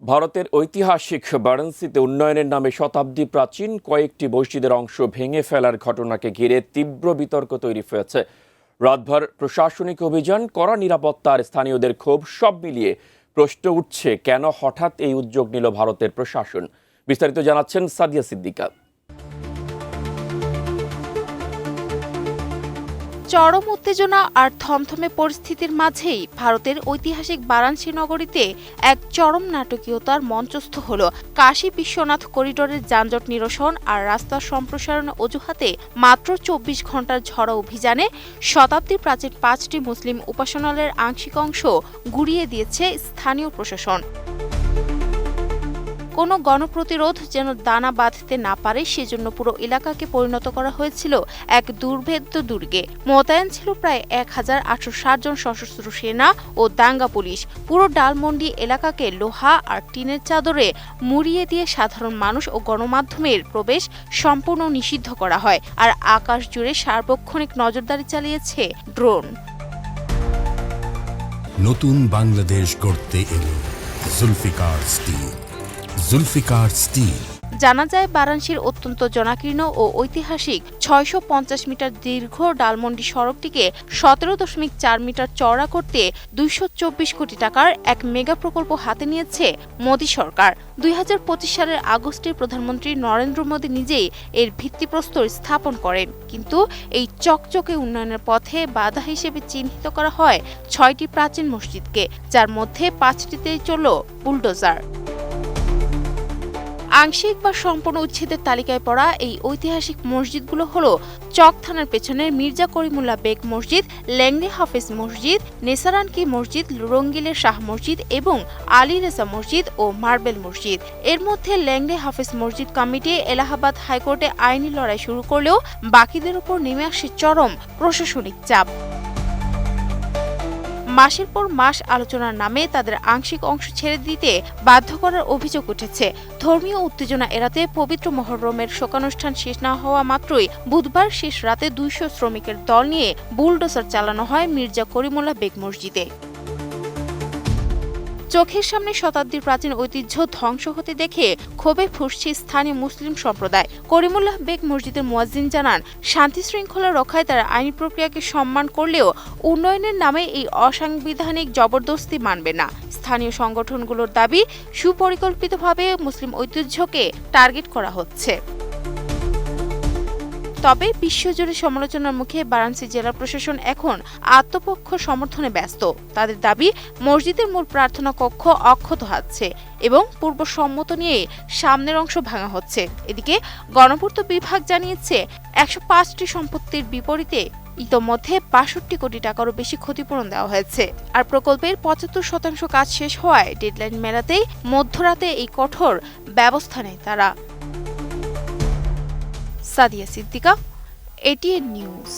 ভারতের ঐতিহাসিক বারাণসীতে উন্নয়নের নামে শতাব্দী প্রাচীন কয়েকটি মসজিদের অংশ ভেঙে ফেলার ঘটনাকে ঘিরে তীব্র বিতর্ক তৈরি হয়েছে। রাতভর প্রশাসনিক অভিযান, কড়া নিরাপত্তা আর স্থানীয়দের ক্ষোভ সব মিলিয়ে প্রশ্ন উঠছে কেন হঠাৎ এই উদ্যোগ নিল ভারতের প্রশাসন। বিস্তারিত জানাচ্ছেন সাদিয়া সিদ্দিকা। চরম উত্তেজনা আর থমথমে পরিস্থিতির মাঝেই ভারতের ঐতিহাসিক বারাণসী নগরীতে এক চরম নাটকীয়তার মঞ্চস্থ হল। কাশী বিশ্বনাথ করিডোরের যানজট নিরসন আর রাস্তার সম্প্রসারণের অজুহাতে মাত্র ২৪ ঘন্টার ঝড়ো অভিযানে শতাব্দী প্রাচীন ৫টি মুসলিম উপাসনালয়ের আংশিক অংশ গুড়িয়ে দিয়েছে স্থানীয় প্রশাসন। কোনো গণপ্রতিরোধ যেন দানা বাঁধতে না পারে সেজন্য পুরো এলাকাকে পরিণত করা হয়েছিল এক দুর্ভেদ্য দুর্গে। মোতায়েন ছিল প্রায় ১,৮৬০ জন সশস্ত্র সেনা ও দাঙ্গা পুলিশ। পুরো ডালমন্ডি এলাকাকে লোহা আর টিনের চাদরে মুড়িয়ে দিয়ে সাধারণ মানুষ ও গণমাধ্যমের প্রবেশ সম্পূর্ণ নিষিদ্ধ করা হয়। আর আকাশ জুড়ে সার্বক্ষণিক নজরদারি চালিয়েছে ড্রোন। নতুন বাংলাদেশ গড়তে এলো জুলফিকার স্টিল। জুলফিকার স্টিল। জানা যায় বারাণসীর অত্যন্ত জনাকীর্ণ ও ঐতিহাসিক ৬৫০ মিটার দীর্ঘ ডালমন্ডি সড়কটিকে ১৭.৪ মিটার চওড়া করতে ২২৪ কোটি টাকার এক মেগা প্রকল্প হাতে নিয়েছে মোদী সরকার। ২০২৫ সালের আগস্টে প্রধানমন্ত্রী নরেন্দ্র মোদী নিজেই এর ভিত্তিপ্রস্তর স্থাপন করেন। কিন্তু এই চকচকে উন্নয়নের পথে বাধা হিসেবে চিহ্নিত করা হয় ৬টি প্রাচীন মসজিদকে, যার মধ্যে ৫টিতেই চলল বুলডোজার। আংশিক বা সম্পূর্ণ উচ্ছেদের তালিকায় পড়া এই ঐতিহাসিক মসজিদগুলো হলো চক থানার পেছনের মির্জা করিমুল্লাহ বেগ মসজিদ, লেংড়ে হাফেজ মসজিদ, নেসারানকি মসজিদ, রঙ্গিলের শাহ মসজিদ এবং আলী রেজা মসজিদ ও মার্বেল মসজিদ। এর মধ্যে লেংড়ে হাফেজ মসজিদ কমিটি এলাহাবাদ হাইকোর্টে আইনি লড়াই শুরু করলেও বাকিদের উপর নেমে আসে চরম প্রশাসনিক চাপ। মাসের পর মাস আলোচনার নামে তাদের আংশিক অংশ ছেড়ে দিতে বাধ্য করার অভিযোগ উঠেছে। ধর্মীয় উত্তেজনা এড়াতে পবিত্র মহরমের শোকানুষ্ঠান শেষ না হওয়া মাত্রই বুধবার শেষ রাতে ২০০ শ্রমিকের দল নিয়ে বুলডোজার চালানো হয় মির্জা করিমুল্লাহ বেগ মসজিদে। চোখের সামনে শতাব্দীর প্রাচীন ঐতিহ্য ধ্বংস হতে দেখে ক্ষোভে ফুঁসছে স্থানীয় মুসলিম সম্প্রদায়। করিমুল্লাহ বেগ মসজিদের মুয়াজ্জিন জানান, শান্তি শৃঙ্খলা রক্ষায় তারা আইনি প্রক্রিয়াকে সম্মান করলেও উন্নয়নের নামে এই অসাংবিধানিক জবরদস্তি মানবে না। স্থানীয় সংগঠনগুলোর দাবি, সুপরিকল্পিতভাবে মুসলিম ঐতিহ্যকে টার্গেট করা হচ্ছে। তবে বিশ্বজুড়ে সমালোচনার মুখে বারাণসী জেলা প্রশাসন এখন আত্মপক্ষ সমর্থনে ব্যস্ত। তাদের দাবি, মসজিদের মূল প্রার্থনা কক্ষ অক্ষত আছে এবং পূর্ব সম্মত নিয়ে সামনের অংশ ভাঙা হচ্ছে। এদিকে গণপূর্ত বিভাগ জানিয়েছে ১০৫টি সম্পত্তির বিপরীতে ইতোমধ্যে ৬২ কোটি টাকারও বেশি ক্ষতিপূরণ দেওয়া হয়েছে। আর প্রকল্পের ৭৫% কাজ শেষ হওয়ায় ডেডলাইন মেলাতেই মধ্যরাতে এই কঠোর ব্যবস্থা নেয় তারা। Sadia Siddika, ATN news.